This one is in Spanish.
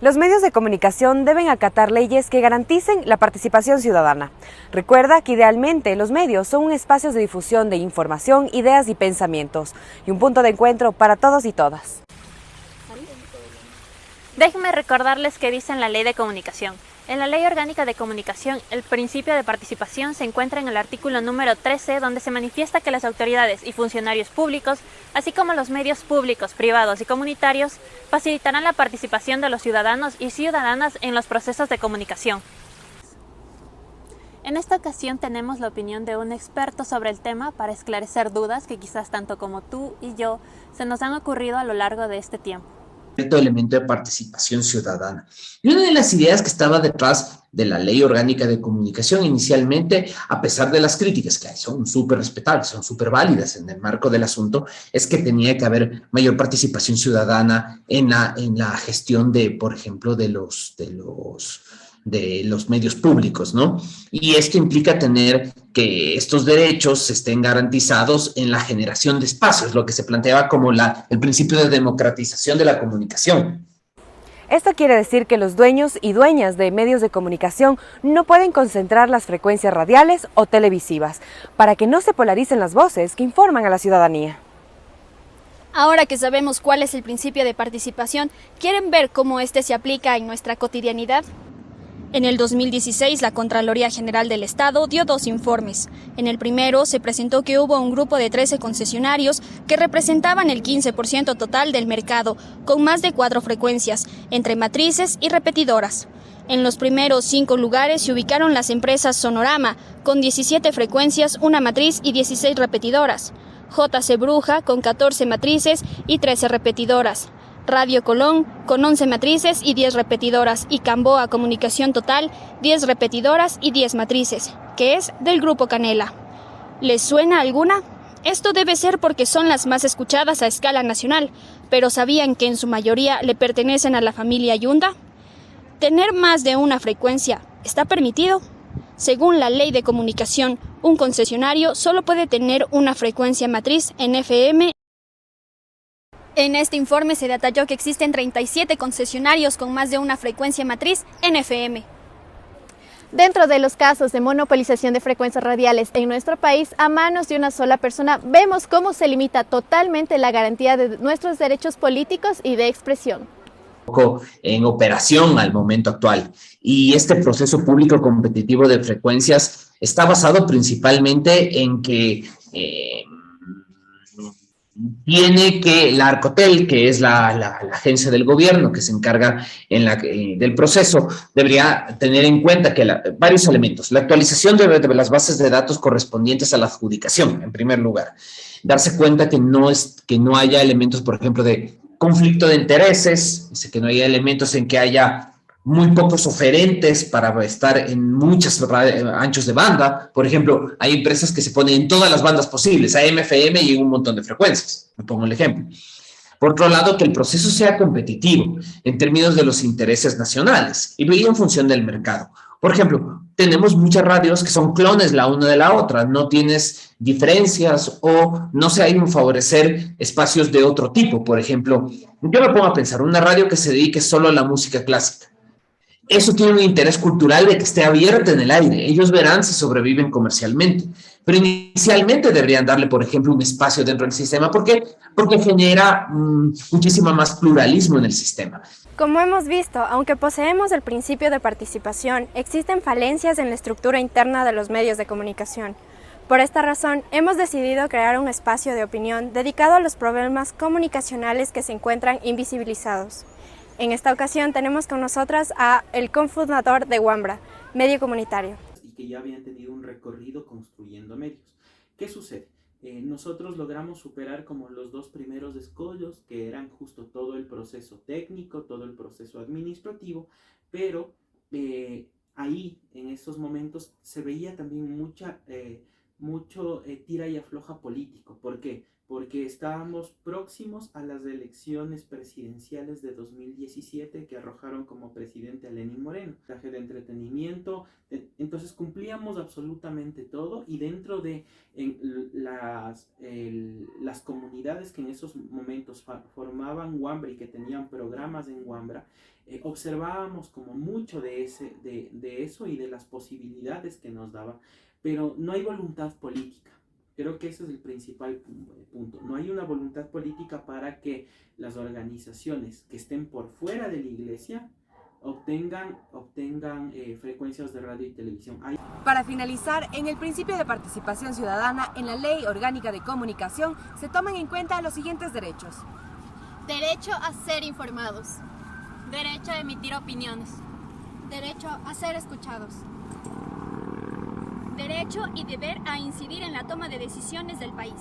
Los medios de comunicación deben acatar leyes que garanticen la participación ciudadana. Recuerda que idealmente los medios son un espacio de difusión de información, ideas y pensamientos, y un punto de encuentro para todos y todas. Déjenme recordarles qué dice en la Ley de Comunicación. En la Ley Orgánica de Comunicación, el principio de participación se encuentra en el artículo número 13, donde se manifiesta que las autoridades y funcionarios públicos, así como los medios públicos, privados y comunitarios, facilitarán la participación de los ciudadanos y ciudadanas en los procesos de comunicación. En esta ocasión tenemos la opinión de un experto sobre el tema para esclarecer dudas que quizás tanto como tú y yo se nos han ocurrido a lo largo de este tiempo. Elemento de participación ciudadana. Y una de las ideas que estaba detrás de la Ley Orgánica de Comunicación inicialmente, a pesar de las críticas que hay, son súper respetables, son súper válidas en el marco del asunto, es que tenía que haber mayor participación ciudadana en la gestión de, por ejemplo, de los medios públicos, ¿no? Y esto implica tener que estos derechos estén garantizados en la generación de espacios, lo que se planteaba como el principio de democratización de la comunicación. Esto quiere decir que los dueños y dueñas de medios de comunicación no pueden concentrar las frecuencias radiales o televisivas, para que no se polaricen las voces que informan a la ciudadanía. Ahora que sabemos cuál es el principio de participación, ¿quieren ver cómo este se aplica en nuestra cotidianidad? En el 2016, la Contraloría General del Estado dio 2 informes. En el primero, se presentó que hubo un grupo de 13 concesionarios que representaban el 15% total del mercado, con más de 4 frecuencias, entre matrices y repetidoras. En los primeros 5 lugares se ubicaron las empresas Sonorama, con 17 frecuencias, 1 matriz y 16 repetidoras. JC Bruja, con 14 matrices y 13 repetidoras. Radio Colón, con 11 matrices y 10 repetidoras, y Camboa Comunicación Total, 10 repetidoras y 10 matrices, que es del Grupo Canela. ¿Les suena alguna? Esto debe ser porque son las más escuchadas a escala nacional, pero ¿sabían que en su mayoría le pertenecen a la familia Yunda? ¿Tener más de una frecuencia está permitido? Según la Ley de Comunicación, un concesionario solo puede tener una frecuencia matriz en FM. En este informe se detalló que existen 37 concesionarios con más de una frecuencia matriz en FM. Dentro de los casos de monopolización de frecuencias radiales en nuestro país, a manos de una sola persona, vemos cómo se limita totalmente la garantía de nuestros derechos políticos y de expresión. En operación al momento actual. Y este proceso público competitivo de frecuencias está basado principalmente en que tiene que la Arcotel, que es la agencia del gobierno que se encarga del proceso, debería tener en cuenta que varios elementos. La actualización de las bases de datos correspondientes a la adjudicación, en primer lugar. Darse cuenta que no haya elementos, por ejemplo, de conflicto de intereses, que no haya elementos en que haya muy pocos oferentes para estar en muchos anchos de banda. Por ejemplo, hay empresas que se ponen en todas las bandas posibles, AM, FM y en un montón de frecuencias. Me pongo el ejemplo. Por otro lado, que el proceso sea competitivo en términos de los intereses nacionales y en función del mercado. Por ejemplo, tenemos muchas radios que son clones la una de la otra, no tienes diferencias o no se hay un favorecer espacios de otro tipo. Por ejemplo, yo me pongo a pensar, una radio que se dedique solo a la música clásica. Eso tiene un interés cultural de que esté abierta en el aire. Ellos verán si sobreviven comercialmente. Pero inicialmente deberían darle, por ejemplo, un espacio dentro del sistema. ¿Por qué? Porque genera muchísimo más pluralismo en el sistema. Como hemos visto, aunque poseemos el principio de participación, existen falencias en la estructura interna de los medios de comunicación. Por esta razón, hemos decidido crear un espacio de opinión dedicado a los problemas comunicacionales que se encuentran invisibilizados. En esta ocasión tenemos con nosotras a el cofundador de Wambra, medio comunitario. Y que ya habían tenido un recorrido construyendo medios. ¿Qué sucede? Nosotros logramos superar como los 2 primeros escollos, que eran justo todo el proceso técnico, todo el proceso administrativo, pero ahí, en esos momentos, se veía también mucha tira y afloja político. ¿Por qué? Porque estábamos próximos a las elecciones presidenciales de 2017 que arrojaron como presidente a Lenín Moreno. Traje de entretenimiento, entonces cumplíamos absolutamente todo, y dentro de las comunidades que en esos momentos formaban Wambra y que tenían programas en Wambra, observábamos como mucho de eso y de las posibilidades que nos daba, pero no hay voluntad política. Creo que ese es el principal punto. No hay una voluntad política para que las organizaciones que estén por fuera de la iglesia obtengan frecuencias de radio y televisión. Para finalizar, en el principio de participación ciudadana, en la Ley Orgánica de Comunicación, se toman en cuenta los siguientes derechos. Derecho a ser informados. Derecho a emitir opiniones. Derecho a ser escuchados. Derecho y deber a incidir en la toma de decisiones del país.